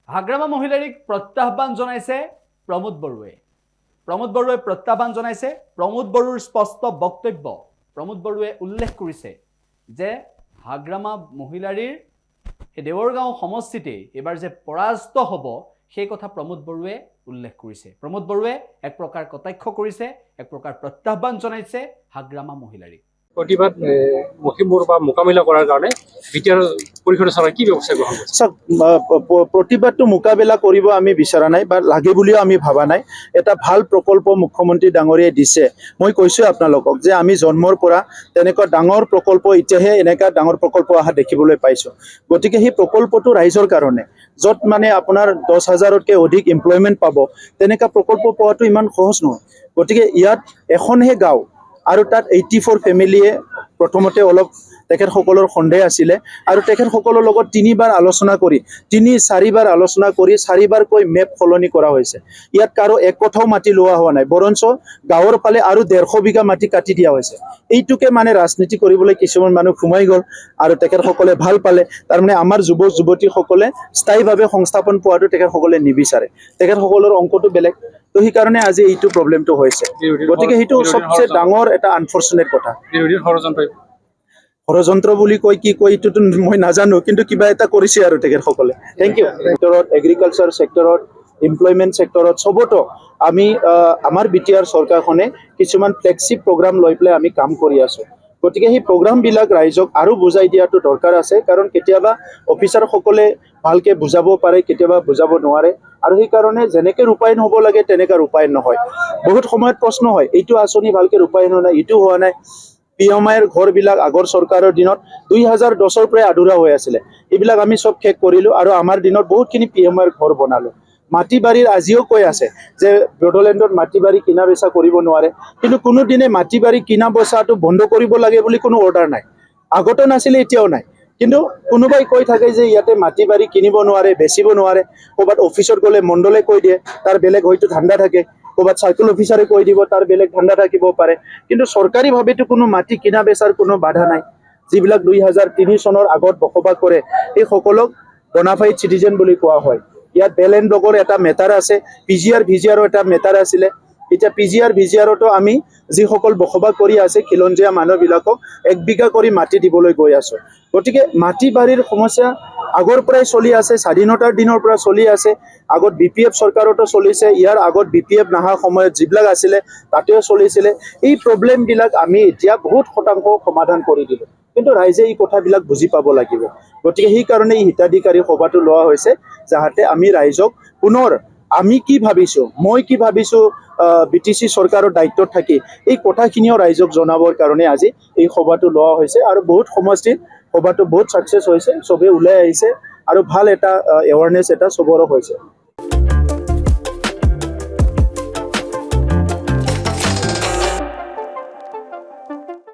হাগ্ৰামা মহিলাৰীক প্ৰত্যাহ্বান জনাইছে প্ৰমোদ বড়োৱে। প্ৰমোদ বড়োৱে প্ৰত্যাহ্বান জনাইছে। প্ৰমোদ বড়োৰ স্পষ্ট বক্তব্য। প্ৰমোদ বড়োৱে উল্লেখ কৰিছে যে হাগ্ৰামা মহিলাৰীৰ দেৱৰগাঁও সমষ্টিতে এবাৰ যে পৰাস্ত হ'ব সেই কথা প্ৰমোদ বড়োৱে উল্লেখ কৰিছে। প্ৰমোদ বড়োৱে এক প্ৰকাৰ কটাক্ষ কৰিছে, এক প্ৰকাৰ প্ৰত্যাহ্বান জনাইছে হাগ্ৰামা মহিলাৰীক। প্ৰতিবাদ মহিমূৰ বা মোকাবিলা কৰাৰ কাৰণে বিটিআৰ পৰিষদে চৰকাৰে কি ব্যৱস্থা গ্ৰহণ কৰিছে? চাওক, প্ৰতিবাদটো মোকাবিলা কৰিব আমি বিচৰা নাই বা লাগে বুলিও আমি ভাবা নাই। এটা ভাল প্ৰকল্প মুখ্যমন্ত্ৰী ডাঙৰীয়াই দিছে। মই কৈছোঁ আপোনালোকক যে আমি জন্মৰ পৰা তেনেকুৱা ডাঙৰ প্ৰকল্প এতিয়াহে এনেকুৱা ডাঙৰ প্ৰকল্প অহা দেখিবলৈ পাইছোঁ। গতিকে সেই প্ৰকল্পটো ৰাইজৰ কাৰণে, য'ত মানে আপোনাৰ 10,000তকৈ অধিক এমপ্লয়মেণ্ট পাব, তেনেকুৱা প্ৰকল্প পোৱাটো ইমান সহজ নহয়। গতিকে ইয়াত এখনহে গাঁও আৰু তাত 84 ফেমিলিয়ে প্ৰথমতে অলপ তেখেতসকলৰ সন্দেহ আছিলে আৰু তেখেতসকলৰ লগত 3বাৰ আলোচনা কৰি 3-4বাৰ আলোচনা কৰি 4বাৰকৈ মেপ সলনি কৰা হৈছে। ইয়াত কাৰো এক কথাও মাটি লোৱা হোৱা নাই, বৰঞ্চ গাঁৱৰ ফালে আৰু 150 বিঘা মাটি কাটি দিয়া হৈছে। এইটোকে মানে ৰাজনীতি কৰিবলৈ কিছুমান মানুহ সোমাই গ'ল আৰু তেখেতসকলে ভাল পালে। তাৰমানে আমাৰ যুৱক যুৱতীসকলে স্থায়ীভাৱে সংস্থাপন পোৱাটো তেখেতসকলে নিবিচাৰে। তেখেতসকলৰ অংকটো বেলেগ। তো সেইকাৰণে আজি এইটো প্ৰব্লেমটো হৈছে। গতিকে সেইটো সবচে ডাঙৰ এটা আনফৰ্চুনেট কথা। ষড়যন্ত্ৰ বুলি কয় কি কয় এইটোতো মই নাজানো, কিন্তু কিবা এটা কৰিছে আৰু তেখেতসকলে। Thank you. ছেক্টৰত, এগ্ৰিকালচাৰ ছেক্টৰত, এমপ্লয়মেণ্ট ছেক্টৰত চবতো আমি আমাৰ বিটিআৰ চৰকাৰখনে কিছুমান ফ্লেগশ্বিপ প্ৰগ্ৰাম লৈ পেলাই আমি কাম কৰি আছোঁ। গতিকে সেই প্ৰগ্ৰামবিলাক ৰাইজক আৰু বুজাই দিয়াটো দৰকাৰ আছে, কাৰণ কেতিয়াবা অফিচাৰসকলে ভালকৈ বুজাব পাৰে, কেতিয়াবা বুজাব নোৱাৰে, আৰু সেইকাৰণে যেনেকৈ ৰূপায়ণ হ'ব লাগে তেনেকৈ ৰূপায়ণ নহয়। বহুত সময়ত প্ৰশ্ন হয়, এইটো আঁচনি ভালকৈ ৰূপায়ণ হোৱা নাই, এইটো হোৱা নাই। PMIৰ ঘৰবিলাক আগৰ চৰকাৰৰ দিনত 2010ৰ পৰাই আধৰুৱা হৈ আছিলে। এইবিলাক আমি চব শেষ কৰিলোঁ আৰু আমাৰ দিনত বহুতখিনি PMIৰ ঘৰ বনালোঁ। মাটি বাৰীৰ আজিও কৈ আছে যে বড়োলেণ্ডত মাটি বাৰী কিনা বেচা কৰিব নোৱাৰে, কিন্তু কোনোদিনে মাটি বাৰী কিনা বেচাটো বন্ধ কৰিব লাগে বুলি কোনো অৰ্ডাৰ নাই। আগতো নাছিলে, এতিয়াও নাই। কিন্তু কোনোবাই কৈ থাকে যে ইয়াতে মাটি বাৰী কিনিব নোৱাৰে, বেচিব নোৱাৰে। ক'ৰবাত অফিচত গ'লে মণ্ডলে কৈ দিয়ে, তাৰ বেলেগ হয়তো ধান্দা থাকে। ক'ৰবাত চাৰ্কেল অফিচাৰে কৈ দিব, তাৰ বেলেগ ধান্দা থাকিব পাৰে। কিন্তু চৰকাৰীভাৱেতো কোনো মাটি কিনা বেচাৰ কোনো বাধা নাই। যিবিলাক 2003 চনৰ আগত বসবাস কৰে সেইসকলক বনাফাইড চিটিজেন বুলি কোৱা হয়। ইয়াত বেল এণ্ড ব্লকৰ এটা মেটাৰ আছে, PGR VGRৰ এটা মেটাৰ আছিলে। এতিয়া PGR VGRতো আমি যিসকল বসবাস কৰি আছে খিলঞ্জীয়া মানুহবিলাকক 1 বিঘা কৰি মাটি দিবলৈ গৈ আছোঁ। গতিকে মাটি বাৰীৰ সমস্যা আগৰ পৰাই চলি আছে, স্বাধীনতাৰ দিনৰ পৰা চলি আছে। আগত BPF চৰকাৰতো চলিছে, ইয়াৰ আগত BPF নাহা সময়ত যিবিলাক আছিলে তাতেও চলিছিলে। এই প্ৰব্লেমবিলাক আমি এতিয়া বহুত শতাংশ সমাধান কৰি দিলোঁ, কিন্তু ৰাইজে এই কথাবিলাক বুজি পাব লাগিব। গতিকে সেইকাৰণে এই হিতাধিকাৰী সভাটো লোৱা হৈছে, যাতে আমি ৰাইজক পুনৰ আমি কি ভাবিছোঁ, মই কি ভাবিছোঁ BTC চৰকাৰৰ দায়িত্বত থাকি এই কথাখিনিও ৰাইজক জনাবৰ কাৰণে আজি এই সভাটো লোৱা হৈছে। আৰু বহুত সমষ্টিত সভাটো বহুত ছাকচেছ হৈছে, চবেই ওলাই আহিছে আৰু ভাল এটা এৱাৰনেছ এটা চবৰো হৈছে।